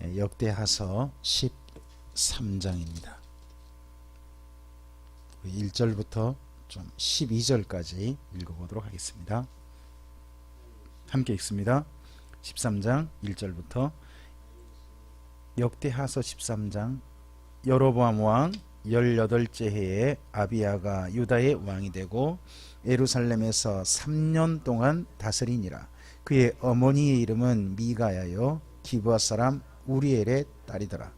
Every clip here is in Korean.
역대하서 13장입니다. 1절부터 좀 12절까지 읽어보도록 하겠습니다. 함께 읽습니다. 13장 1절부터. 역대하서 13장. 여로보암 왕 18째 해에 아비야가 유다의 왕이 되고 예루살렘에서 3년 동안 다스리니라. 그의 어머니의 이름은 미가야요 기브아 사람 우리엘의 딸이더라.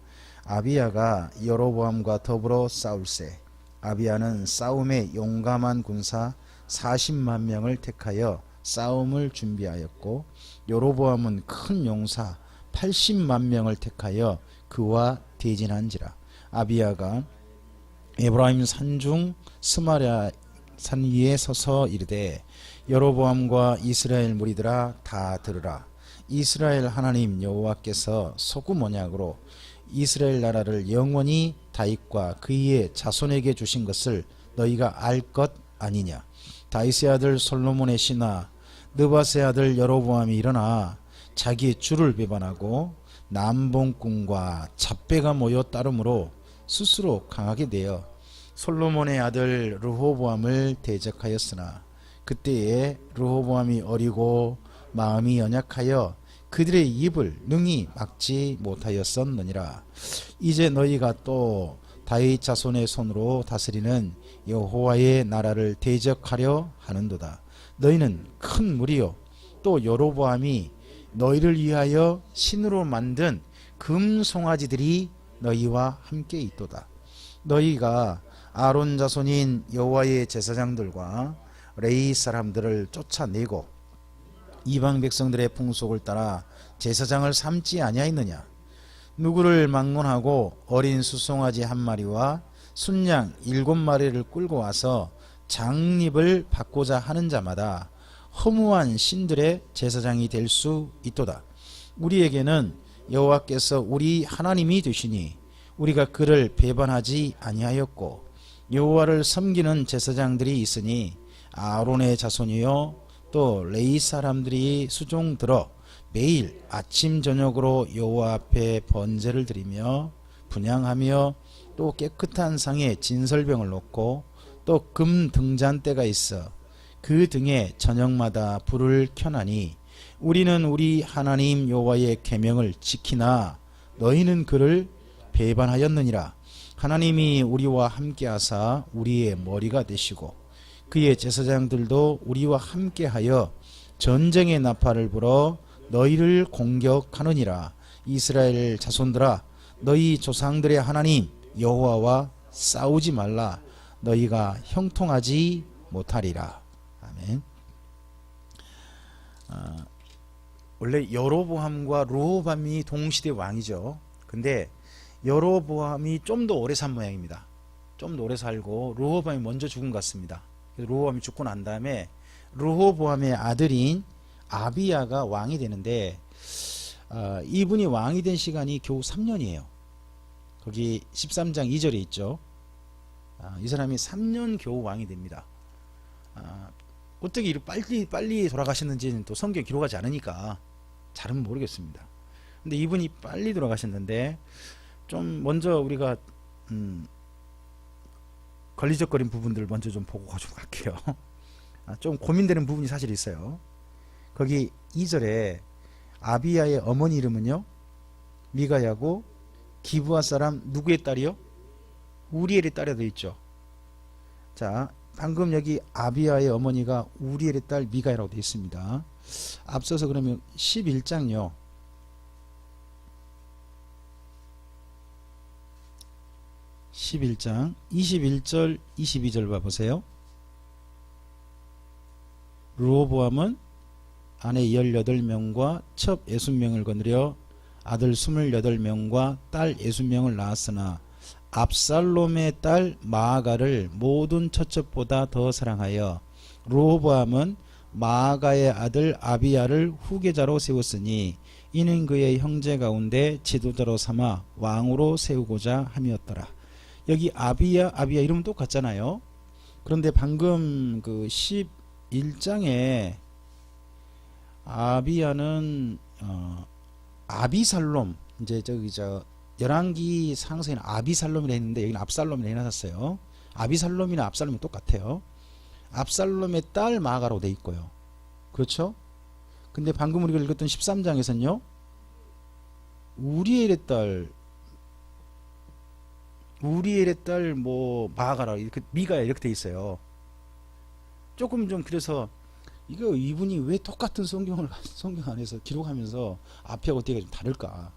아비야가 여로보암과 더불어 싸울세. 아비야는 싸움에 용감한 군사 40만 명을 택하여 싸움을 준비하였고, 여로보암은 큰 용사 80만 명을 택하여 그와 대진한지라. 아비야가 에브라임 산중 스마랴 산 위에 서서 이르되, 여로보암과 이스라엘 무리들아 다 들으라. 이스라엘 하나님 여호와께서 소금 언약으로 이스라엘 나라를 영원히 다윗과 그의 자손에게 주신 것을 너희가 알 것 아니냐. 다윗의 아들 솔로몬의 신하 느밧의 아들 여로보암이 일어나 자기의 주를 배반하고 남봉꾼과 잡배가 모여 따름으로 스스로 강하게 되어 솔로몬의 아들 르호보암을 대적하였으나, 그때에 르호보암이 어리고 마음이 연약하여 그들의 입을 능히 막지 못하였었느니라. 이제 너희가 또 다윗 자손의 손으로 다스리는 여호와의 나라를 대적하려 하는도다. 너희는 큰 무리요, 또 여로보암이 너희를 위하여 신으로 만든 금송아지들이 너희와 함께 있도다. 너희가 아론 자손인 여호와의 제사장들과 레위 사람들을 쫓아내고 이방 백성들의 풍속을 따라 제사장을 삼지 아니하였느냐. 누구를 막론하고 어린 수송아지 한 마리와 순양 7마리를 끌고 와서 장립을 받고자 하는 자마다 허무한 신들의 제사장이 될 수 있도다. 우리에게는 여호와께서 우리 하나님이 되시니 우리가 그를 배반하지 아니하였고, 여호와를 섬기는 제사장들이 있으니 아론의 자손이요 또 레위 사람들이 수종 들어 매일 아침 저녁으로 여호와 앞에 번제를 드리며 분향하며, 또 깨끗한 상에 진설병을 놓고 또 금 등잔대가 있어 그 등에 저녁마다 불을 켜나니, 우리는 우리 하나님 여호와의 계명을 지키나 너희는 그를 배반하였느니라. 하나님이 우리와 함께하사 우리의 머리가 되시고 그의 제사장들도 우리와 함께하여 전쟁의 나팔을 불어 너희를 공격하느니라. 이스라엘 자손들아, 너희 조상들의 하나님 여호와와 싸우지 말라. 너희가 형통하지 못하리라. 아멘. 원래 여로보암과 르호보암이 동시대 왕이죠. 근데 여로보암이 좀 더 오래 산 모양입니다. 좀 더 오래 살고 르호보암이 먼저 죽은 것 같습니다. 르호보암이 죽고 난 다음에 르호보암의 아들인 아비야가 왕이 되는데, 이분이 왕이 된 시간이 겨우 3년이에요. 거기 13장 2절에 있죠. 이 사람이 3년 겨우 왕이 됩니다. 어떻게 이렇게 빨리 돌아가셨는지는 또 성경에 기록하지 않으니까 잘은 모르겠습니다. 근데 이분이 빨리 돌아가셨는데, 좀 먼저 우리가 걸리적거린 부분들을 먼저 좀 보고 좀 갈게요. 좀 고민되는 부분이 사실 있어요. 거기 2절에 아비야의 어머니 이름은요 미가야고, 기브아 사람 누구의 딸이요? 우리엘의 딸이 되어 있죠. 자, 방금 여기 아비야의 어머니가 우리엘의 딸 미가야라고 되어 있습니다. 앞서서 그러면 11장요 11장 21절 22절 봐보세요. 르호보암은 아내 18명과 첩 60명을 거느려 아들 28명과 딸 60명을 낳았으나 압살롬의 딸 마아가를 모든 처첩보다 더 사랑하여 르호보암은 마아가의 아들 아비야를 후계자로 세웠으니, 이는 그의 형제 가운데 지도자로 삼아 왕으로 세우고자 함이었더라. 여기 아비야 이름은 똑같잖아요. 그런데 방금 그 11장에 아비야는 아비살롬, 이제 저기 열왕기 상서에는 아비살롬이라 했는데 여기는 압살롬이라 해놨었어요. 아비살롬이나 압살롬이 똑같아요. 압살롬의 딸 마아가라고 돼 있고요. 그렇죠? 근데 방금 우리가 읽었던 13장에서는요. 우리엘의 딸 뭐 마아가라 미가야 이렇게 돼 있어요. 조금 좀 그래서 이분이 왜 똑같은 성경 안에서 기록하면서 앞에하고 뒤가 좀 다를까?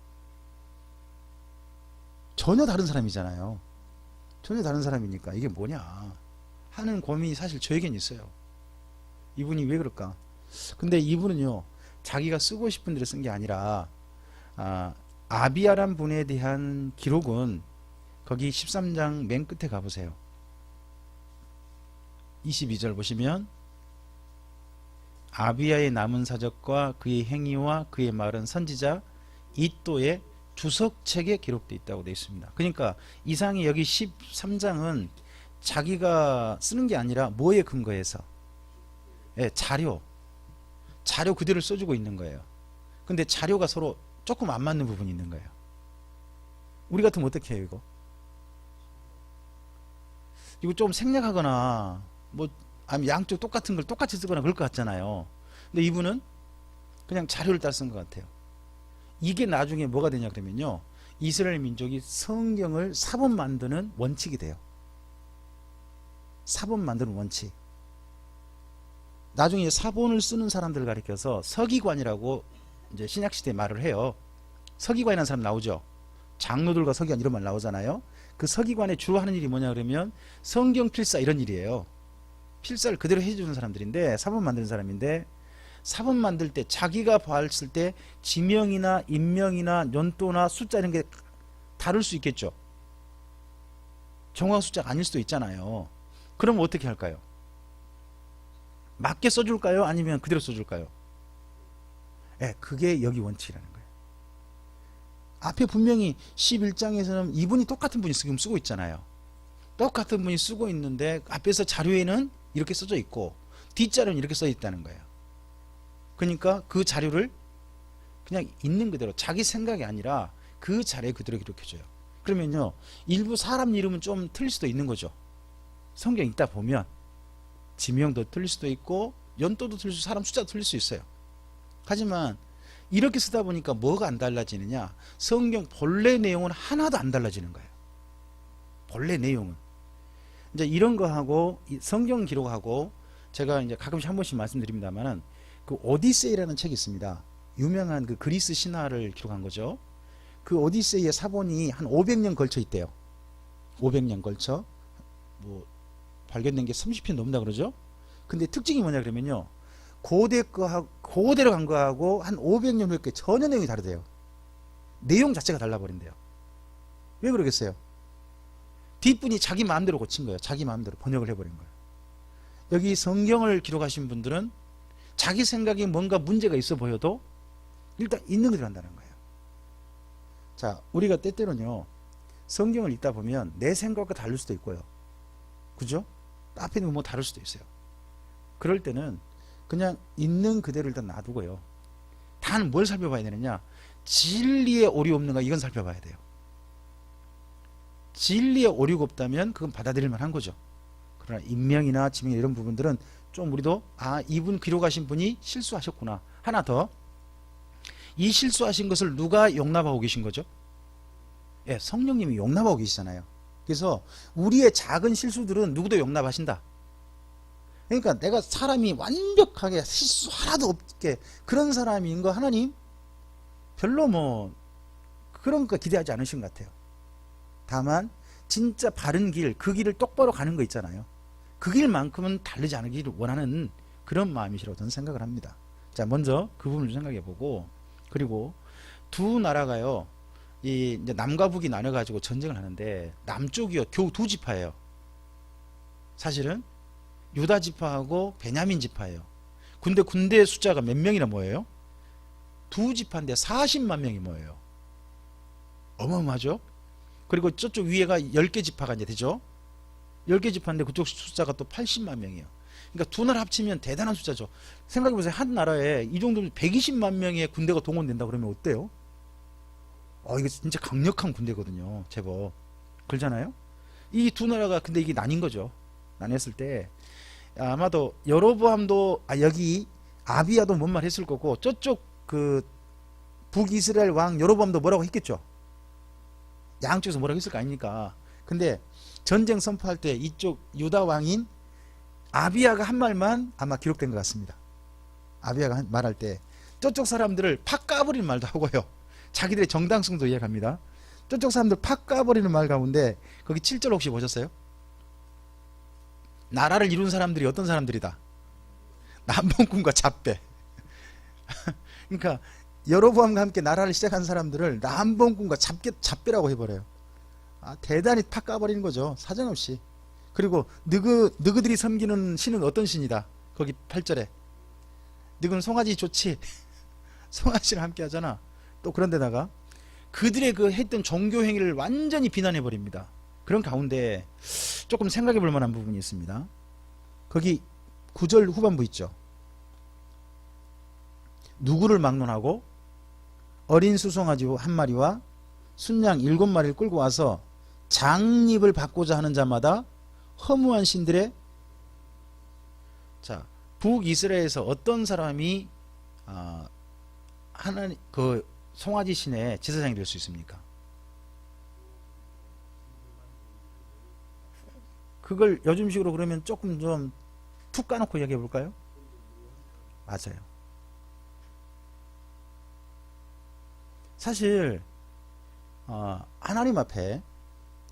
전혀 다른 사람이잖아요. 전혀 다른 사람이니까 이게 뭐냐 하는 고민이 사실 저에겐 있어요. 이분이 왜 그럴까? 근데 이분은요, 자기가 쓰고 싶은 대로 쓴 게 아니라 아비야란 분에 대한 기록은 거기 13장 맨 끝에 가보세요. 22절 보시면 아비야의 남은 사적과 그의 행위와 그의 말은 선지자 이또의 주석책에 기록되어 있다고 되어 있습니다. 그러니까 이상이 여기 13장은 자기가 쓰는 게 아니라 뭐에 근거해서? 자료 그대로 써주고 있는 거예요. 근데 자료가 서로 조금 안 맞는 부분이 있는 거예요. 우리 같으면 어떻게 해요? 이거 좀 생략하거나 뭐 아니면 양쪽 똑같은 걸 똑같이 쓰거나 그럴 것 같잖아요. 근데 이분은 그냥 자료를 따라 쓴 것 같아요. 이게 나중에 뭐가 되냐 그러면요, 이스라엘 민족이 성경을 사본 만드는 원칙이 돼요. 사본 만드는 원칙. 나중에 사본을 쓰는 사람들을 가리켜서 서기관이라고 이제 신약시대에 말을 해요. 서기관이라는 사람 나오죠. 장로들과 서기관 이런 말 나오잖아요. 그 서기관의 주로 하는 일이 뭐냐 그러면 성경 필사 이런 일이에요. 필사를 그대로 해주는 사람들인데, 사본 만드는 사람인데, 사본 만들 때 자기가 봤을 때 지명이나 인명이나 연도나 숫자 이런 게 다를 수 있겠죠. 정확한 숫자가 아닐 수도 있잖아요. 그럼 어떻게 할까요? 맞게 써줄까요? 아니면 그대로 써줄까요? 그게 여기 원칙이라는 거예요. 앞에 분명히 11장에서는 이분이 똑같은 분이 지금 쓰고 있잖아요. 똑같은 분이 쓰고 있는데 앞에서 자료에는 이렇게 써져 있고 뒷자료는 이렇게 써 있다는 거예요. 그러니까 그 자료를 그냥 있는 그대로 자기 생각이 아니라 그 자료에 그대로 기록해줘요. 그러면요, 일부 사람 이름은 좀 틀릴 수도 있는 거죠. 성경 읽다 보면 지명도 틀릴 수도 있고 연도도 틀릴 수, 사람 숫자도 틀릴 수 있어요. 하지만 이렇게 쓰다 보니까 뭐가 안 달라지느냐, 성경 본래 내용은 하나도 안 달라지는 거예요. 본래 내용은 이제 이런 거하고 성경 기록하고, 제가 이제 가끔씩 한 번씩 말씀드립니다만은 그 오디세이라는 책이 있습니다. 유명한 그 그리스 신화를 기록한 거죠. 그 오디세이의 사본이 한 500년 걸쳐 있대요. 500년 걸쳐 뭐 발견된 게 30편 넘는다 그러죠. 근데 특징이 뭐냐 그러면요, 고대 거하고 고대로 간 거하고 한 500년 후에 전혀 내용이 다르대요. 내용 자체가 달라버린대요. 왜 그러겠어요? 뒷분이 자기 마음대로 고친 거예요. 자기 마음대로 번역을 해버린 거예요. 여기 성경을 기록하신 분들은 자기 생각에 뭔가 문제가 있어 보여도 일단 있는 그대로 한다는 거예요. 자, 우리가 때때로는요, 성경을 읽다 보면 내 생각과 다를 수도 있고요. 그죠? 앞에 있는 거 뭐 다를 수도 있어요. 그럴 때는 그냥 있는 그대로 일단 놔두고요. 단 뭘 살펴봐야 되느냐, 진리에 오류 없는가, 이건 살펴봐야 돼요. 진리에 오류가 없다면 그건 받아들일 만한 거죠. 그러나 인명이나 지명 이런 부분들은 좀 우리도 이분 기록하신 분이 실수하셨구나. 하나 더, 이 실수하신 것을 누가 용납하고 계신 거죠? 성령님이 용납하고 계시잖아요. 그래서 우리의 작은 실수들은 누구도 용납하신다. 그러니까 내가 사람이 완벽하게 실수 하나도 없게 그런 사람인 거 하나님 별로 뭐 그런 거 기대하지 않으신 것 같아요. 다만 진짜 바른 길, 그 길을 똑바로 가는 거 있잖아요. 그 길만큼은 다르지 않기를 원하는 그런 마음이시라고 저는 생각을 합니다. 자, 먼저 그 부분을 생각해 보고, 그리고 두 나라가요, 이제 남과 북이 나눠 가지고 전쟁을 하는데 남쪽이요 겨우 두 지파예요. 사실은 유다 지파하고 베냐민 지파예요. 근데 군대 숫자가 몇 명이나 모여요? 두 지파인데 40만 명이 모여요. 어마어마하죠? 그리고 저쪽 위에가 10개 지파가 이제 되죠. 10개 지파인데 그쪽 숫자가 또 80만 명이에요. 그러니까 두 나라 합치면 대단한 숫자죠. 생각해보세요. 한 나라에 이 정도면 120만 명의 군대가 동원된다 그러면 어때요? 이거 진짜 강력한 군대거든요. 제법. 그러잖아요. 이 두 나라가 근데 이게 나뉜 거죠. 나뉘었을 때 아마도 여로보암도 여기 아비야도 뭔 말 했을 거고 저쪽 그 북이스라엘 왕 여로보암도 뭐라고 했겠죠. 양쪽에서 뭐라고 했을 거 아닙니까. 근데 전쟁 선포할 때 이쪽 유다 왕인 아비야가 한 말만 아마 기록된 것 같습니다. 아비야가 말할 때 저쪽 사람들을 팍 까버리는 말도 하고요. 자기들의 정당성도 이야기합니다. 저쪽 사람들 팍 까버리는 말 가운데 거기 7절 혹시 보셨어요? 나라를 이룬 사람들이 어떤 사람들이다? 남봉꾼과 잡배. 그러니까 여로보암과 함께 나라를 시작한 사람들을 남봉꾼과 잡배라고 해버려요. 대단히 팍 까버리는 거죠. 사정없이. 그리고 너희들이 섬기는 신은 어떤 신이다? 거기 8절에 너희는 송아지 좋지. 송아지를 함께 하잖아. 또 그런데다가 그들의 그 했던 종교 행위를 완전히 비난해 버립니다. 그런 가운데 조금 생각해 볼 만한 부분이 있습니다. 거기 9절 후반부 있죠. 누구를 막론하고 어린 수송아지 한 마리와 순양 7마리를 끌고 와서 장립을 받고자 하는 자마다 허무한 신들의 북이스라엘에서 어떤 사람이 하나님 그 송아지 신의 제사장이 될 수 있습니까? 그걸 요즘식으로 그러면 조금 좀 툭 까놓고 이야기해 볼까요? 맞아요. 사실 하나님 앞에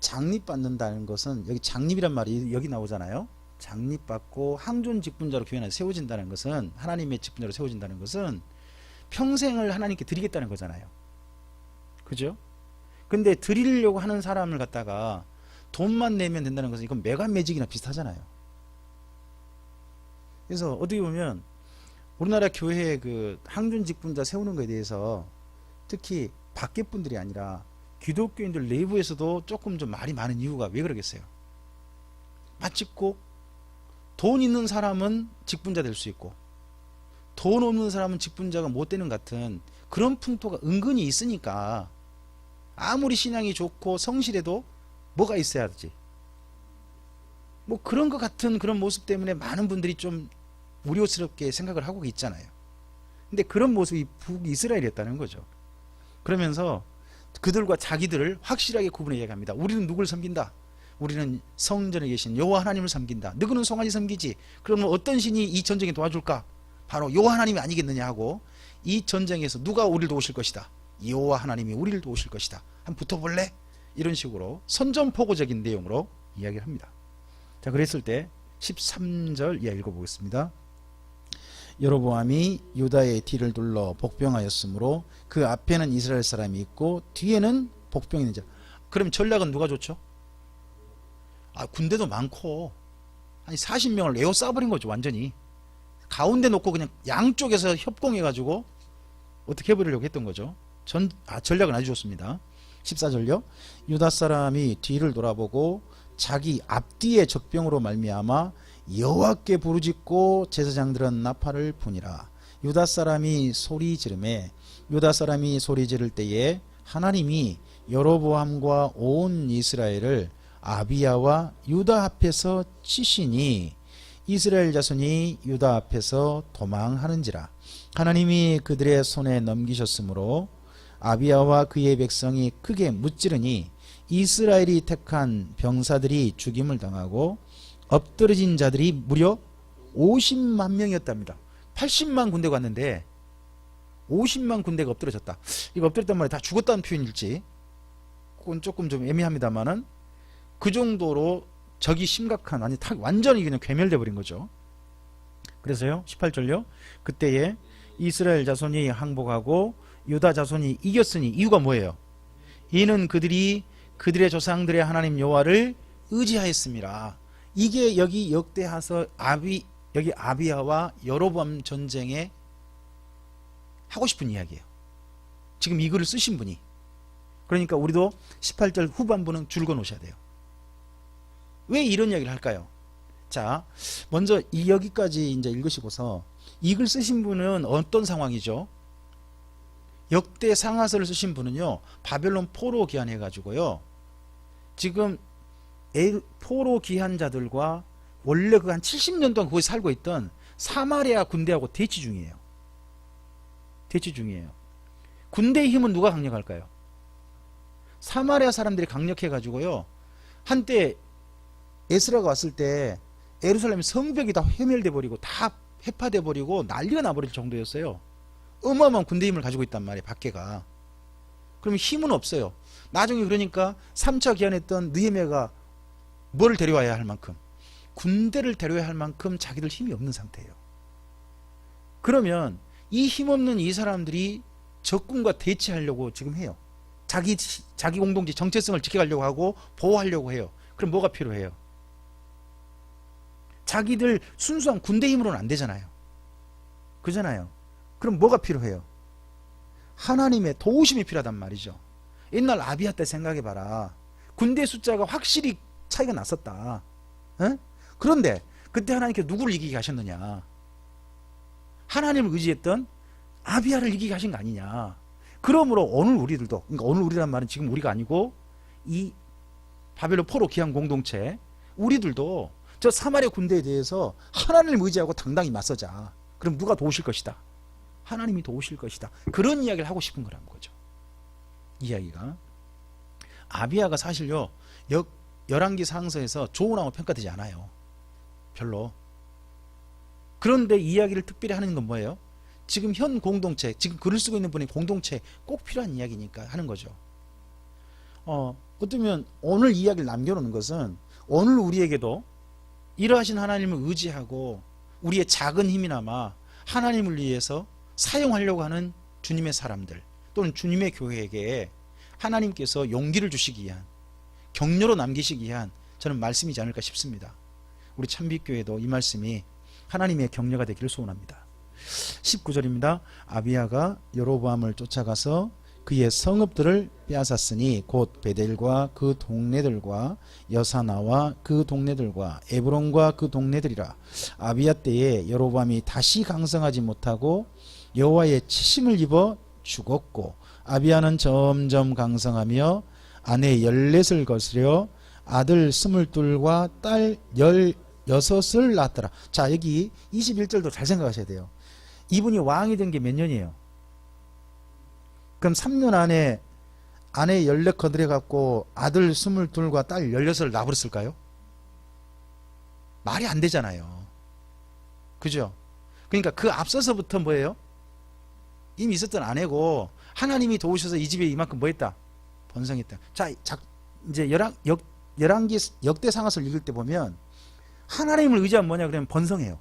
장립받는다는 것은 여기 장립이란 말이 여기 나오잖아요. 장립받고 항존 직분자로 교회에 세워진다는 것은 하나님의 직분자로 세워진다는 것은 평생을 하나님께 드리겠다는 거잖아요. 그죠? 근데 드리려고 하는 사람을 갖다가 돈만 내면 된다는 것은 이건 매간매직이나 비슷하잖아요. 그래서 어떻게 보면 우리나라 교회의 그 항존 직분자 세우는 것에 대해서 특히 밖에 분들이 아니라 기독교인들 내부에서도 조금 좀 말이 많은 이유가 왜 그러겠어요? 마치 꼭 돈 있는 사람은 직분자 될 수 있고 돈 없는 사람은 직분자가 못 되는 같은 그런 풍토가 은근히 있으니까 아무리 신앙이 좋고 성실해도 뭐가 있어야지. 뭐 그런 것 같은 그런 모습 때문에 많은 분들이 좀 우려스럽게 생각을 하고 있잖아요. 근데 그런 모습이 북이스라엘이었다는 거죠. 그러면서 그들과 자기들을 확실하게 구분해 이야기합니다. 우리는 누구를 섬긴다? 우리는 성전에 계신 여호와 하나님을 섬긴다. 너희는 송아지 섬기지. 그러면 어떤 신이 이 전쟁에 도와줄까? 바로 여호와 하나님이 아니겠느냐 하고 이 전쟁에서 누가 우리를 도우실 것이다. 여호와 하나님이 우리를 도우실 것이다. 한번 붙어볼래? 이런 식으로 선전포고적인 내용으로 이야기를 합니다. 자, 그랬을 때 13절 이하 읽어보겠습니다. 여로보암이 유다의 뒤를 둘러 복병하였으므로 그 앞에는 이스라엘 사람이 있고 뒤에는 복병이 있는 자. 그럼 전략은 누가 좋죠? 군대도 많고 한 40명을 에워싸버린 거죠. 완전히 가운데 놓고 그냥 양쪽에서 협공해가지고 어떻게 해버리려고 했던 거죠. 전략은 아주 좋습니다. 14절요. 유다 사람이 뒤를 돌아보고 자기 앞뒤의 적병으로 말미암아 여호와께 부르짖고 제사장들은 나팔을 부니라. 유다 사람이 소리 지르매 유다 사람이 소리 지를 때에 하나님이 여로보암과 온 이스라엘을 아비야와 유다 앞에서 치시니 이스라엘 자손이 유다 앞에서 도망하는지라. 하나님이 그들의 손에 넘기셨으므로 아비야와 그의 백성이 크게 무찌르니 이스라엘이 택한 병사들이 죽임을 당하고 엎드러진 자들이 무려 50만 명이었답니다. 80만 군대가 왔는데 50만 군대가 엎드러졌다. 이거 엎드렸단 말이 다 죽었다는 표현일지 그건 조금 좀 애매합니다만은 그 정도로 적이 심각한 완전히 그냥 괴멸돼 버린 거죠. 그래서요 18절요. 그때에 이스라엘 자손이 항복하고 유다 자손이 이겼으니 이유가 뭐예요? 이는 그들이 그들의 조상들의 하나님 여호와를 의지하였습니다. 이게 여기 역대하서 여기 아비야와 여로보암 전쟁에 하고 싶은 이야기예요. 지금 이 글을 쓰신 분이. 그러니까 우리도 18절 후반부는 줄거 놓으셔야 돼요. 왜 이런 이야기를 할까요? 자, 먼저 여기까지 이제 읽으시고서 이 글 쓰신 분은 어떤 상황이죠? 역대 상하서를 쓰신 분은요, 바벨론 포로 기한해 가지고요, 지금 포로 기한자들과 원래 그 한 70년 동안 거기 살고 있던 사마리아 군대하고 대치 중이에요. 대치 중이에요. 군대의 힘은 누가 강력할까요? 사마리아 사람들이 강력해 가지고요, 한때 에스라가 왔을 때 예루살렘 성벽이 다 회멸돼 버리고 다 해파돼 버리고 난리가 나버릴 정도였어요. 어마어마한 군대 힘을 가지고 있단 말이에요, 밖에가. 그러면 힘은 없어요. 나중에 그러니까 3차 기한했던 느헤미야가 뭘 데려와야 할 만큼, 군대를 데려야 할 만큼 자기들 힘이 없는 상태예요. 그러면 이 힘없는 이 사람들이 적군과 대치하려고 지금 해요. 자기 공동체 정체성을 지켜가려고 하고 보호하려고 해요. 그럼 뭐가 필요해요? 자기들 순수한 군대 힘으로는 안 되잖아요. 그잖아요. 그럼 뭐가 필요해요? 하나님의 도우심이 필요하단 말이죠. 옛날 아비야 때 생각해봐라. 군대 숫자가 확실히 차이가 났었다. 에? 그런데 그때 하나님께서 누구를 이기게 하셨느냐? 하나님을 의지했던 아비야를 이기게 하신 거 아니냐? 그러므로 오늘 우리들도, 그러니까 오늘 우리란 말은 지금 우리가 아니고 이 바벨론 포로 기한 공동체, 우리들도 저 사마리아 군대에 대해서 하나님을 의지하고 당당히 맞서자. 그럼 누가 도우실 것이다? 하나님이 도우실 것이다. 그런 이야기를 하고 싶은 거라는 거죠. 이야기가. 아비야가 사실요, 열왕기 상서에서 좋은하고 평가되지 않아요. 별로. 그런데 이야기를 특별히 하는 건 뭐예요? 지금 현 공동체, 지금 글을 쓰고 있는 분의 공동체 꼭 필요한 이야기니까 하는 거죠. 어쩌면 오늘 이야기를 남겨놓는 것은 오늘 우리에게도 이러하신 하나님을 의지하고 우리의 작은 힘이나마 하나님을 위해서 사용하려고 하는 주님의 사람들 또는 주님의 교회에게 하나님께서 용기를 주시기 위한, 격려로 남기시기 위한 저는 말씀이지 않을까 싶습니다. 우리 참빛교회도 이 말씀이 하나님의 격려가 되기를 소원합니다. 19절입니다. 아비야가 여로보암을 쫓아가서 그의 성읍들을 빼앗았으니 곧 베델과 그 동네들과 여사나와 그 동네들과 에브론과 그 동네들이라. 아비야 때에 여로보암이 다시 강성하지 못하고 여호와의 치심을 입어 죽었고, 아비야는 점점 강성하며 아내 14을 거스려 아들 22과 딸 16을 낳았더라. 자, 여기 21절도 잘 생각하셔야 돼요. 이분이 왕이 된 게 몇 년이에요? 그럼 3년 안에 아내 14 거들여 갖고 아들 22과 딸 16을 낳아버렸을까요? 말이 안 되잖아요. 그죠? 그러니까 그 앞서서부터 뭐예요? 이미 있었던 아내고 하나님이 도우셔서 이 집에 이만큼 뭐 했다? 번성했다. 자, 이제 열왕기 역대 상하서를 읽을 때 보면 하나님을 의지하면 뭐냐 그러면 번성해요.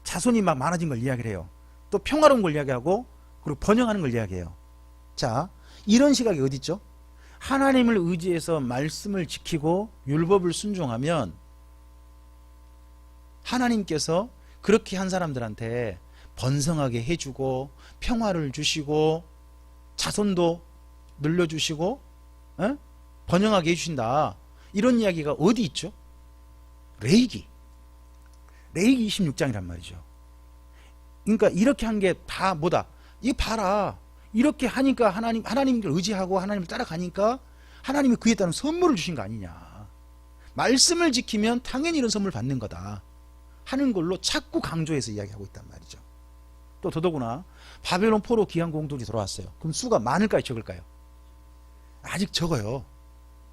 자손이 막 많아진 걸 이야기를 해요. 또 평화로운 걸 이야기하고 그리고 번영하는 걸 이야기해요. 자, 이런 시각이 어디 있죠? 하나님을 의지해서 말씀을 지키고 율법을 순종하면 하나님께서 그렇게 한 사람들한테 번성하게 해주고 평화를 주시고 자손도 늘려주시고 번영하게 해주신다. 이런 이야기가 어디 있죠? 레위기 26장이란 말이죠. 그러니까 이렇게 한 게 다 뭐다? 이 봐라. 이렇게 하니까 하나님을 의지하고 하나님을 따라가니까 하나님이 그에 따른 선물을 주신 거 아니냐. 말씀을 지키면 당연히 이런 선물 받는 거다 하는 걸로 자꾸 강조해서 이야기하고 있단 말이죠. 또 더더구나 바벨론 포로 기한 공동이 돌아왔어요. 그럼 수가 많을까요, 적을까요? 아직 적어요.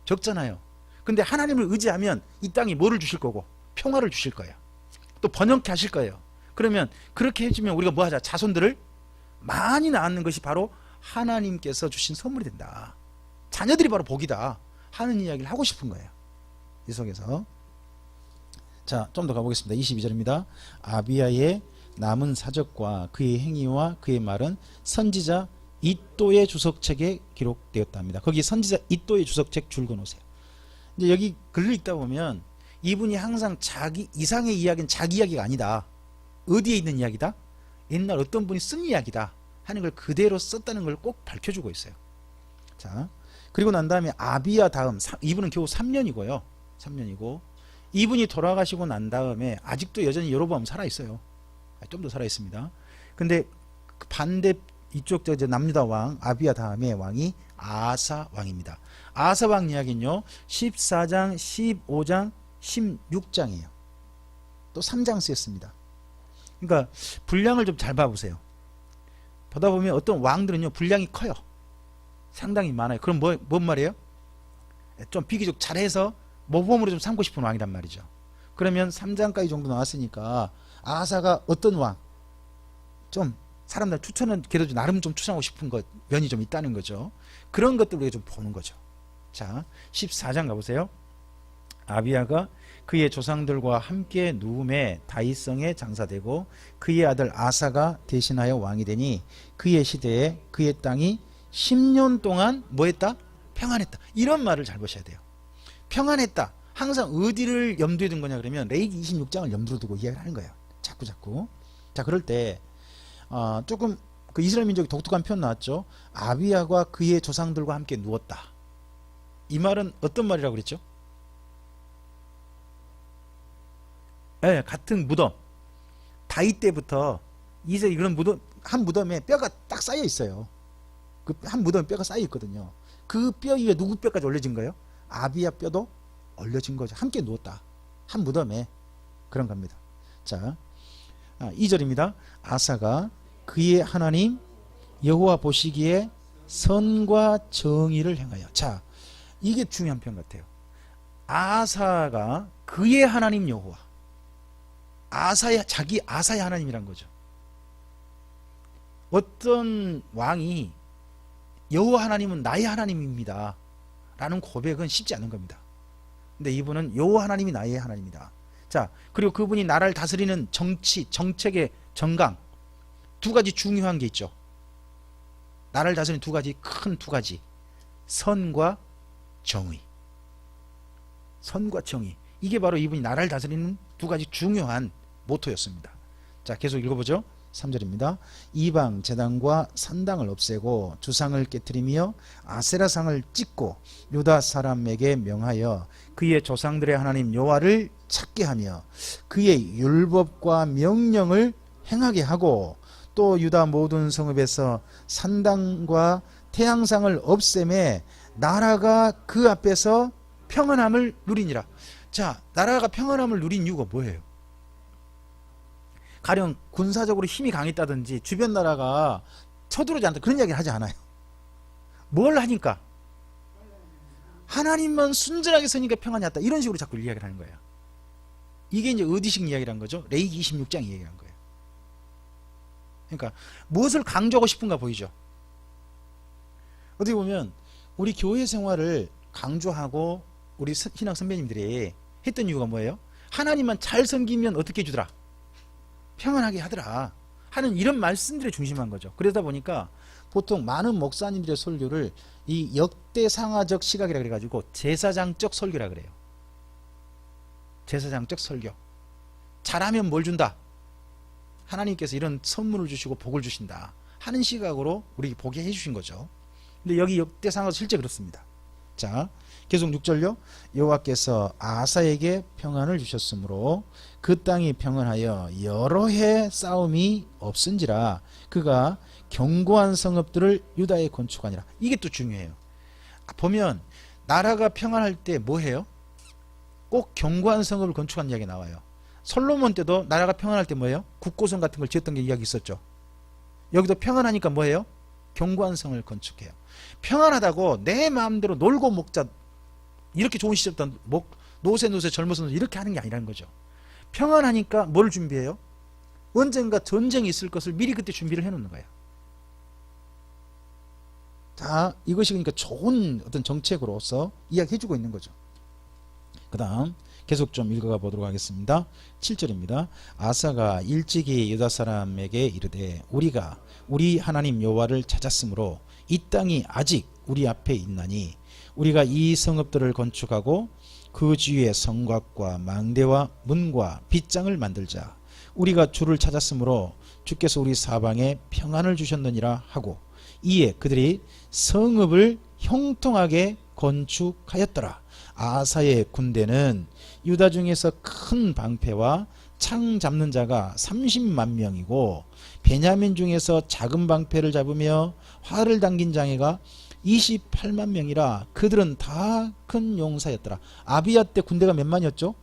적잖아요. 근데 하나님을 의지하면 이 땅이 뭐를 주실 거고? 평화를 주실 거예요. 또 번영케 하실 거예요. 그러면 그렇게 해주면 우리가 뭐 하자? 자손들을 많이 낳는 것이 바로 하나님께서 주신 선물이 된다. 자녀들이 바로 복이다 하는 이야기를 하고 싶은 거예요. 이 속에서. 자, 좀 더 가보겠습니다. 22절입니다. 아비야의 남은 사적과 그의 행위와 그의 말은 선지자 이도의 주석책에 기록되었답니다. 거기 선지자 이도의 주석책 줄 그어놓으세요. 이제 여기 글을 읽다 보면 이분이 항상 자기 이상의 이야기는 자기 이야기가 아니다. 어디에 있는 이야기다? 옛날 어떤 분이 쓴 이야기다 하는 걸 그대로 썼다는 걸 꼭 밝혀주고 있어요. 자, 그리고 난 다음에 아비야 다음, 이분은 겨우 3년이고요. 3년이고 이분이 돌아가시고 난 다음에 아직도 여전히 여로보암 살아있어요. 좀 더 살아있습니다. 근데 반대 이쪽 저 남유다 왕 아비야 다음에 왕이 아사 왕입니다. 아사 왕 이야기는요 14장 15장 16장이에요. 또 3장 쓰였습니다. 그러니까 분량을 좀 잘 봐보세요. 보다 보면 어떤 왕들은요 분량이 커요. 상당히 많아요. 그럼 뭔 말이에요? 좀 비교적 잘해서 모범으로 좀 삼고 싶은 왕이란 말이죠. 그러면 3장까지 정도 나왔으니까 아사가 어떤 왕? 좀 사람들 추천은 그래도 나름 좀 추천하고 싶은 것 면이 좀 있다는 거죠. 그런 것들 우리가 좀 보는 거죠. 자 14장 가보세요. 아비야가 그의 조상들과 함께 누움에 다윗성에 장사되고 그의 아들 아사가 대신하여 왕이 되니 그의 시대에 그의 땅이 10년 동안 뭐했다? 평안했다. 이런 말을 잘 보셔야 돼요. 평안했다. 항상 어디를 염두에 둔 거냐 그러면 레위기 26장을 염두에 두고 이야기를 하는 거예요. 자꾸. 자 그럴 때 조금 그 이스라엘 민족이 독특한 표현 나왔죠. 아비야가 그의 조상들과 함께 누웠다. 이 말은 어떤 말이라고 그랬죠? 네, 같은 무덤. 다윗 때부터 이제 그런 무덤 한 무덤에 뼈가 딱 쌓여 있어요. 그 한 무덤에 뼈가 쌓여 있거든요. 그 뼈 위에 누구 뼈까지 올려진 거예요? 아비야 뼈도 올려진 거죠. 함께 누웠다. 한 무덤에 그런 겁니다. 자, 2절입니다. 아사가 그의 하나님 여호와 보시기에 선과 정의를 행하여. 자, 이게 중요한 표현 같아요. 아사가 그의 하나님 여호와. 자기 아사의 하나님이란 거죠. 어떤 왕이 여호와 하나님은 나의 하나님입니다 라는 고백은 쉽지 않은 겁니다. 근데 이분은 여호와 하나님이 나의 하나님이다. 자, 그리고 그분이 나라를 다스리는 정치, 정책의 정강 두 가지 중요한 게 있죠. 나라를 다스리는 큰 두 가지 선과 정의. 선과 정의. 이게 바로 이분이 나라를 다스리는 두 가지 중요한 모토였습니다. 자, 계속 읽어보죠. 3절입니다. 이방 제단과 산당을 없애고 주상을 깨뜨리며 아세라상을 찢고 유다 사람에게 명하여 그의 조상들의 하나님 여호와를 찾게 하며 그의 율법과 명령을 행하게 하고 또 유다 모든 성읍에서 산당과 태양상을 없애매 나라가 그 앞에서 평안함을 누리니라. 자, 나라가 평안함을 누린 이유가 뭐예요? 가령 군사적으로 힘이 강했다든지 주변 나라가 쳐들어오지 않다 그런 이야기를 하지 않아요. 뭘 하니까? 하나님만 순전하게 서니까 평안이 왔다. 이런 식으로 자꾸 이야기를 하는 거예요. 이게 이제 어디식 이야기란 거죠? 레위기 26장 이야기한 거예요. 그러니까 무엇을 강조하고 싶은가 보이죠? 어떻게 보면 우리 교회 생활을 강조하고 우리 신앙 선배님들이 했던 이유가 뭐예요? 하나님만 잘 섬기면 어떻게 해주더라? 평안하게 하더라 하는 이런 말씀들에 중심한 거죠. 그러다 보니까 보통 많은 목사님들의 설교를 이 역대상하적 시각이라 그래가지고 제사장적 설교라 그래요. 제사장적 설교. 잘하면 뭘 준다? 하나님께서 이런 선물을 주시고 복을 주신다 하는 시각으로 우리 보게 해주신 거죠. 근데 여기 역대상하적 실제 그렇습니다. 자, 계속 6절요. 여호와께서 아사에게 평안을 주셨으므로 그 땅이 평안하여 여러 해 싸움이 없은지라 그가 견고한 성읍들을 유다에 건축하니라. 이게 또 중요해요. 보면 나라가 평안할 때 뭐 해요? 꼭 견고한 성읍을 건축한 이야기가 나와요. 솔로몬 때도 나라가 평안할 때 뭐예요? 국고성 같은 걸 지었던 게 이야기 있었죠. 여기도 평안하니까 뭐예요? 견고한 성을 건축해요. 평안하다고 내 마음대로 놀고 먹자 이렇게 좋은 시절부터 노세 젊어서 이렇게 하는 게 아니라는 거죠. 평안하니까 뭘 준비해요? 언젠가 전쟁이 있을 것을 미리 그때 준비를 해놓는 거예요. 다 이것이 그러니까 좋은 어떤 정책으로서 이야기해주고 있는 거죠. 그 다음 계속 좀 읽어가 보도록 하겠습니다. 7절입니다. 아사가 일찍이 유다 사람에게 이르되 우리가 우리 하나님 여호와를 찾았으므로 이 땅이 아직 우리 앞에 있나니 우리가 이 성읍들을 건축하고 그 주위에 성곽과 망대와 문과 빗장을 만들자. 우리가 주를 찾았으므로 주께서 우리 사방에 평안을 주셨느니라 하고 이에 그들이 성읍을 형통하게 건축하였더라. 아사의 군대는 유다 중에서 큰 방패와 창 잡는 자가 30만 명이고 베냐민 중에서 작은 방패를 잡으며 활을 당긴 장애가 28만 명이라 그들은 다 큰 용사였더라. 아비야 때 군대가 몇 만이었죠?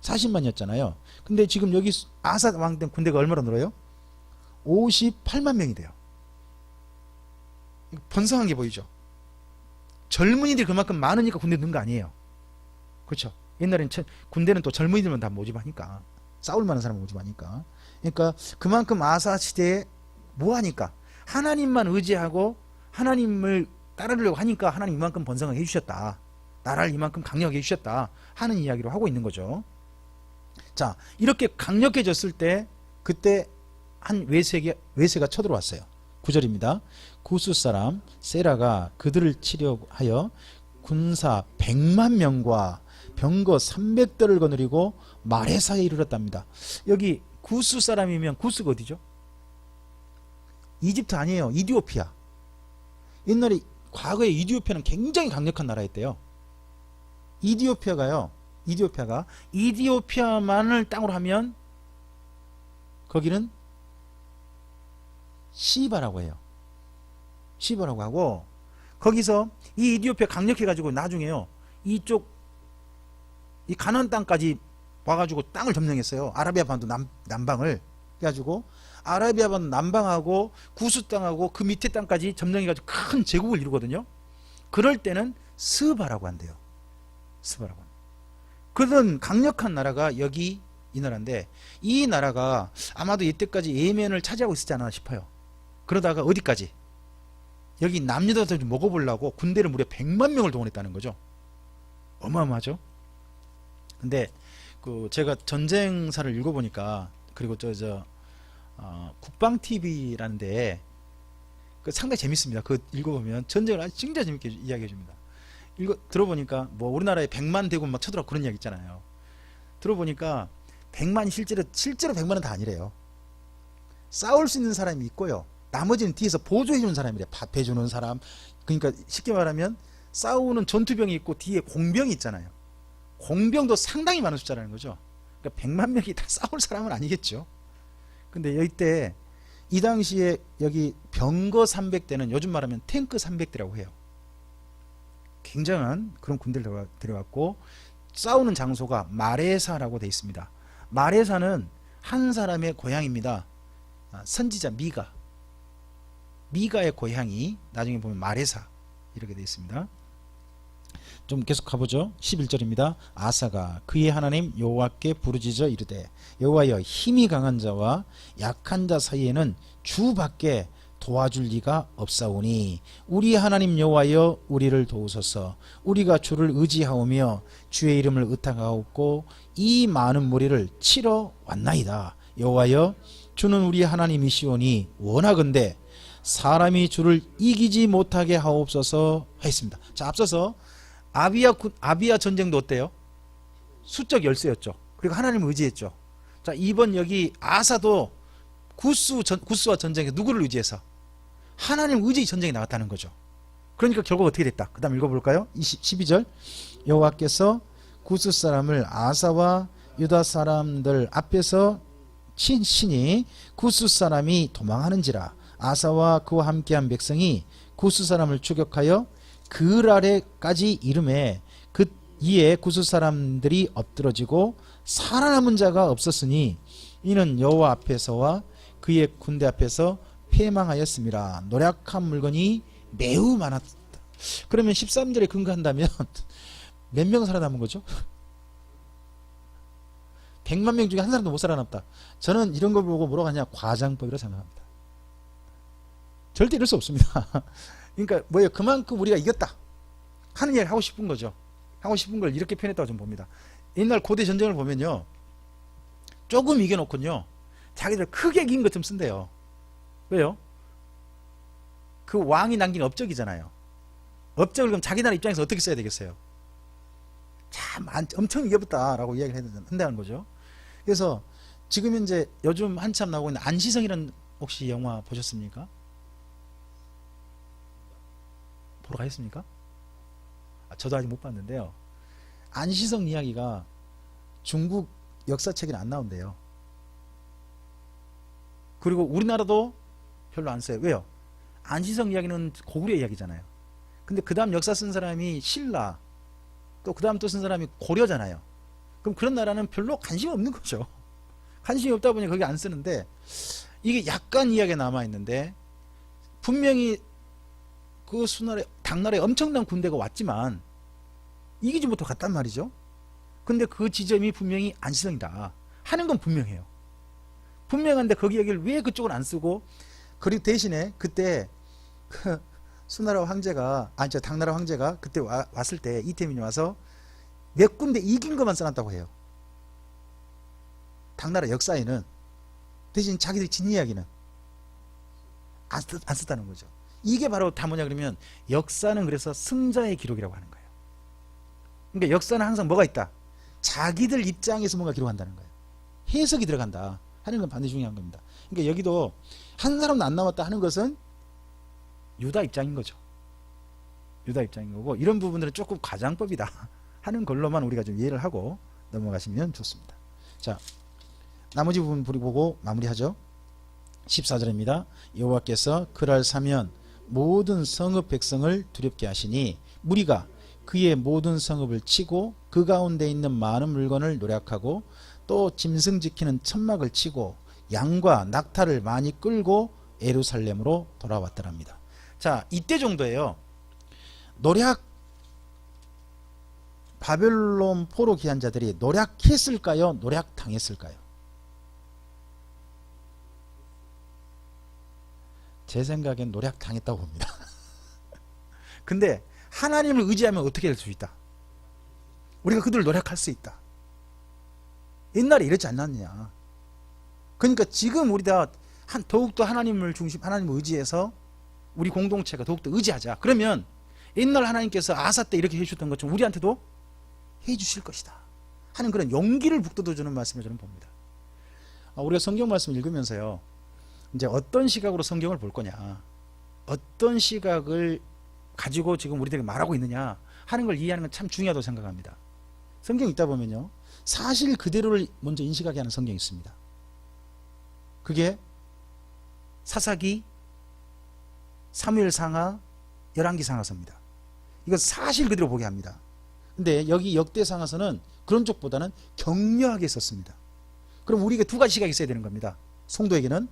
40만이었잖아요. 근데 지금 여기 아사 왕 때 군대가 얼마나 늘어요? 58만 명이 돼요. 번성한 게 보이죠? 젊은이들이 그만큼 많으니까 군대 넣은 거 아니에요. 그렇죠? 옛날엔 군대는 또 젊은이들만 다 모집하니까, 싸울 만한 사람 모집하니까. 그러니까 그만큼 아사 시대에 뭐 하니까 하나님만 의지하고 하나님을 따르려고 하니까 하나님 이만큼 번성하게 해주셨다, 나라를 이만큼 강력하게 해주셨다 하는 이야기로 하고 있는 거죠. 자, 이렇게 강력해졌을 때 그때 한 외세가 쳐들어왔어요. 9절입니다. 구스 사람 세라가 그들을 치려하여 군사 100만 명과 병거 300대를 거느리고 마레사에 이르렀답니다. 여기 구스 사람이면 구스가 어디죠? 이집트 아니에요. 이디오피아. 옛날에 과거에 이디오피아는 굉장히 강력한 나라였대요. 이디오피아가 이디오피아만을 땅으로 하면 거기는 시바라고 해요. 시바라고 하고, 거기서 이 이디오피아 강력해가지고 나중에요, 이쪽 이 가나안 땅까지 와가지고 땅을 점령했어요. 아라비아 반도 남방을 해가지고 아라비아 반도 남방하고 구스 땅하고 그 밑에 땅까지 점령해가지고 큰 제국을 이루거든요. 그럴 때는 스바라고 한대요. 스바라고. 그런 강력한 나라가 여기 이 나라인데, 이 나라가 아마도 이때까지 예멘을 차지하고 있었지 않나 싶어요. 그러다가 어디까지? 여기 남유다를 좀 먹어보려고 군대를 무려 100만 명을 동원했다는 거죠. 어마어마하죠. 근데 그 제가 전쟁사를 읽어보니까, 그리고 국방 TV라는데 그 상당히 재밌습니다. 그 읽어보면 전쟁을 아주 진짜 재밌게 이야기해 줍니다. 들어보니까 뭐 우리나라에 100만 대군 막 쳐들어 그런 이야기 있잖아요. 들어보니까 100만이 실제로 100만은 다 아니래요. 싸울 수 있는 사람이 있고요, 나머지는 뒤에서 보조해 주는 사람이래. 밥해 주는 사람. 그러니까 쉽게 말하면 싸우는 전투병이 있고 뒤에 공병이 있잖아요. 공병도 상당히 많은 숫자라는 거죠. 그러니까 100만 명이 다 싸울 사람은 아니겠죠. 근데 이때 이 당시에 여기 병거 300대는 요즘 말하면 탱크 300대라고 해요. 굉장한 그런 군대를 데려왔고, 싸우는 장소가 마레사라고 되어 있습니다. 마레사는 한 사람의 고향입니다. 선지자 미가의 고향이 나중에 보면 마레사 이렇게 되어 있습니다. 좀 계속 가보죠. 11절입니다. 아사가 그의 하나님 여호와께 부르짖어 이르되, 여호와여, 힘이 강한 자와 약한 자 사이에는 주밖에 도와줄 리가 없사오니 우리 하나님 여호와여, 우리를 도우소서. 우리가 주를 의지하오며 주의 이름을 의탁하옵고 이 많은 무리를 치러 왔나이다. 여호와여, 주는 우리 하나님이시오니 원하건대 사람이 주를 이기지 못하게 하옵소서 하였습니다. 자, 앞서서 아비야 전쟁도 어때요? 수적 열세였죠. 그리고 하나님을 의지했죠. 자, 이번 여기 아사도 구스와 전쟁에 누구를 의지해서? 하나님 의지 전쟁에 나갔다는 거죠. 그러니까 결국 어떻게 됐다? 그 다음 읽어볼까요? 12절. 여호와께서 구스 사람을 아사와 유다 사람들 앞에서 친히 구스 사람이 도망하는지라. 아사와 그와 함께한 백성이 구스 사람을 추격하여 그 아래까지 이름에 이에 구스 사람들이 엎드러지고 살아남은 자가 없었으니 이는 여호와 앞에서와 그의 군대 앞에서 패망하였습니다. 노력한 물건이 매우 많았다. 그러면 13절에 근거한다면 몇 명 살아남은 거죠? 100만 명 중에 한 사람도 못 살아남다. 저는 이런 걸 보고 뭐라고 하냐, 과장법이라고 생각합니다. 절대 이럴 수 없습니다. 그러니까 뭐예요? 그만큼 우리가 이겼다 하는 이야기를 하고 싶은 거죠. 하고 싶은 걸 이렇게 표현했다고 저는 봅니다. 옛날 고대 전쟁을 보면요, 조금 이겨놓고요 자기들 크게 이긴 것좀 쓴대요. 왜요? 그 왕이 남긴 업적이잖아요. 업적을 그럼 자기 나라 입장에서 어떻게 써야 되겠어요? 참 엄청 이겨봤다라고 이야기를 한다는 거죠. 그래서 지금 현재 요즘 한참 나오고 있는 안시성이라는, 혹시 영화 보셨습니까? 보러 가셨습니까? 저도 아직 못 봤는데요. 안시성 이야기가 중국 역사책에는 안 나온대요. 그리고 우리나라도 별로 안 써요. 왜요? 안시성 이야기는 고구려 이야기잖아요. 근데 그 다음 역사 쓴 사람이 신라, 또 그 다음 또 쓴 사람이 고려잖아요. 그럼 그런 나라는 별로 관심이 없는 거죠. 관심이 없다 보니 거기 안 쓰는데, 이게 약간 이야기가 남아있는데, 분명히 그 수나라, 당나라에 엄청난 군대가 왔지만 이기지 못하고 갔단 말이죠. 근데 그 지점이 분명히 안시성이다 하는 건 분명해요. 분명한데 거기 얘기를 왜 그쪽은 안 쓰고, 그리고 대신에 그때 그 수나라 황제가, 아니 저 당나라 황제가 그때 왔을 때 이태민이 와서 몇 군데 이긴 것만 써놨다고 해요. 당나라 역사에는. 대신 자기들이 진 이야기는 안 썼다는 거죠. 이게 바로 다 뭐냐 그러면, 역사는 그래서 승자의 기록이라고 하는 거예요. 그러니까 역사는 항상 뭐가 있다? 자기들 입장에서 뭔가 기록한다는 거예요. 해석이 들어간다 하는 건 반드시 중요한 겁니다. 그러니까 여기도 한 사람도 안 남았다 하는 것은 유다 입장인 거죠. 유다 입장인 거고, 이런 부분들은 조금 가장법이다 하는 걸로만 우리가 좀 이해를 하고 넘어가시면 좋습니다. 자, 나머지 부분 보고 마무리하죠. 14절입니다. 여호와께서 그날 사면 모든 성읍 백성을 두렵게 하시니 무리가 그의 모든 성읍을 치고 그 가운데 있는 많은 물건을 노략하고 또 짐승 지키는 천막을 치고 양과 낙타를 많이 끌고 예루살렘으로 돌아왔더랍니다. 자, 이때 정도예요. 노략, 바벨론 포로 귀한 자들이 노략했을까요? 노략당했을까요? 제 생각엔 노략당했다고 봅니다. 근데 하나님을 의지하면 어떻게 될 수 있다? 우리가 그들을 노략할 수 있다. 옛날에 이렇지 않았느냐. 그러니까 지금 우리가 더욱더 하나님을 하나님을 의지해서 우리 공동체가 더욱더 의지하자. 그러면 옛날 하나님께서 아사 때 이렇게 해주셨던 것처럼 우리한테도 해주실 것이다 하는 그런 용기를 북돋워주는 말씀을 저는 봅니다. 우리가 성경 말씀을 읽으면서요, 이제 어떤 시각으로 성경을 볼 거냐, 어떤 시각을 가지고 지금 우리들에게 말하고 있느냐 하는 걸 이해하는 건 참 중요하다고 생각합니다. 성경 읽다 보면요, 사실 그대로를 먼저 인식하게 하는 성경이 있습니다. 그게 사사기, 사무엘상하, 열왕기상하서입니다. 이거 사실 그대로 보게 합니다. 근데 여기 역대상하서는 그런 쪽보다는 격려하게 썼습니다. 그럼 우리에게 두 가지 시각이 있어야 되는 겁니다. 성도에게는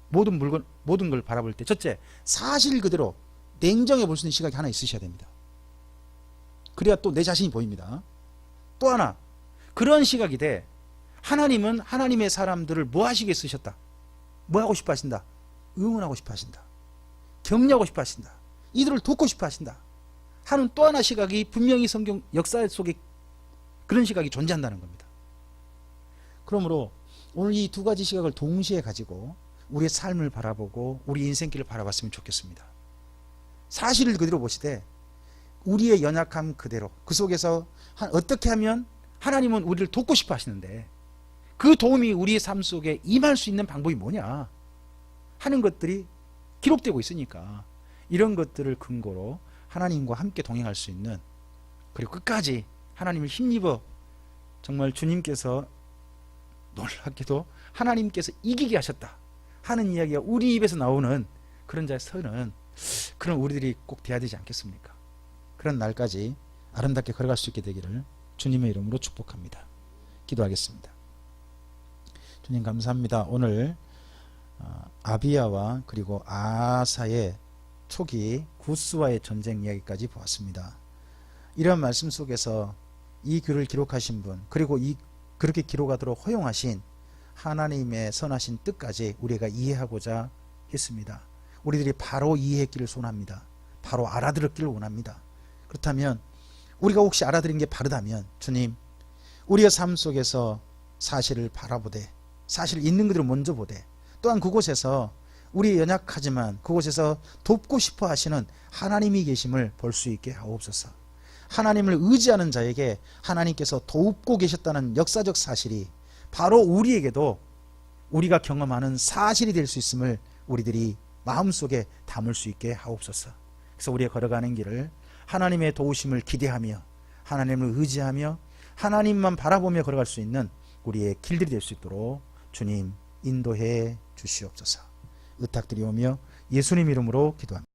모든 걸 바라볼 때, 첫째, 사실 그대로 냉정해 볼 수 있는 시각이 하나 있으셔야 됩니다. 그래야 또 내 자신이 보입니다. 또 하나, 그런 시각이 돼. 하나님은 하나님의 사람들을 뭐 하시게 쓰셨다? 뭐 하고 싶어 하신다? 응원하고 싶어 하신다. 격려하고 싶어 하신다. 이들을 돕고 싶어 하신다 하는 또 하나 시각이 분명히 성경 역사 속에 그런 시각이 존재한다는 겁니다. 그러므로 오늘 이 두 가지 시각을 동시에 가지고 우리의 삶을 바라보고 우리 인생길을 바라봤으면 좋겠습니다. 사실을 그대로 보시되 우리의 연약함 그대로, 그 속에서 어떻게 하면 하나님은 우리를 돕고 싶어 하시는데 그 도움이 우리의 삶 속에 임할 수 있는 방법이 뭐냐 하는 것들이 기록되고 있으니까, 이런 것들을 근거로 하나님과 함께 동행할 수 있는, 그리고 끝까지 하나님을 힘입어 정말 주님께서 놀랍게도 하나님께서 이기게 하셨다 하는 이야기가 우리 입에서 나오는 그런 자의 서는, 그런 우리들이 꼭 돼야 되지 않겠습니까? 그런 날까지 아름답게 걸어갈 수 있게 되기를 주님의 이름으로 축복합니다. 기도하겠습니다. 주님 감사합니다. 오늘 아비야와 그리고 아사의 초기 구스와의 전쟁 이야기까지 보았습니다. 이런 말씀 속에서 이 글을 기록하신 분, 그리고 그렇게 기록하도록 허용하신 하나님의 선하신 뜻까지 우리가 이해하고자 했습니다. 우리들이 바로 이해했기를 소원합니다. 바로 알아들었기를 원합니다. 그렇다면 우리가 혹시 알아들은 게 바르다면 주님, 우리의 삶 속에서 사실을 바라보되, 사실을 있는 그대로 먼저 보되, 또한 그곳에서 우리 연약하지만 그곳에서 돕고 싶어 하시는 하나님이 계심을 볼 수 있게 하옵소서. 하나님을 의지하는 자에게 하나님께서 돕고 계셨다는 역사적 사실이 바로 우리에게도 우리가 경험하는 사실이 될 수 있음을 우리들이 마음속에 담을 수 있게 하옵소서. 그래서 우리가 걸어가는 길을 하나님의 도우심을 기대하며 하나님을 의지하며 하나님만 바라보며 걸어갈 수 있는 우리의 길들이 될 수 있도록 주님 인도해 주시옵소서. 의탁드리오며 예수님 이름으로 기도합니다.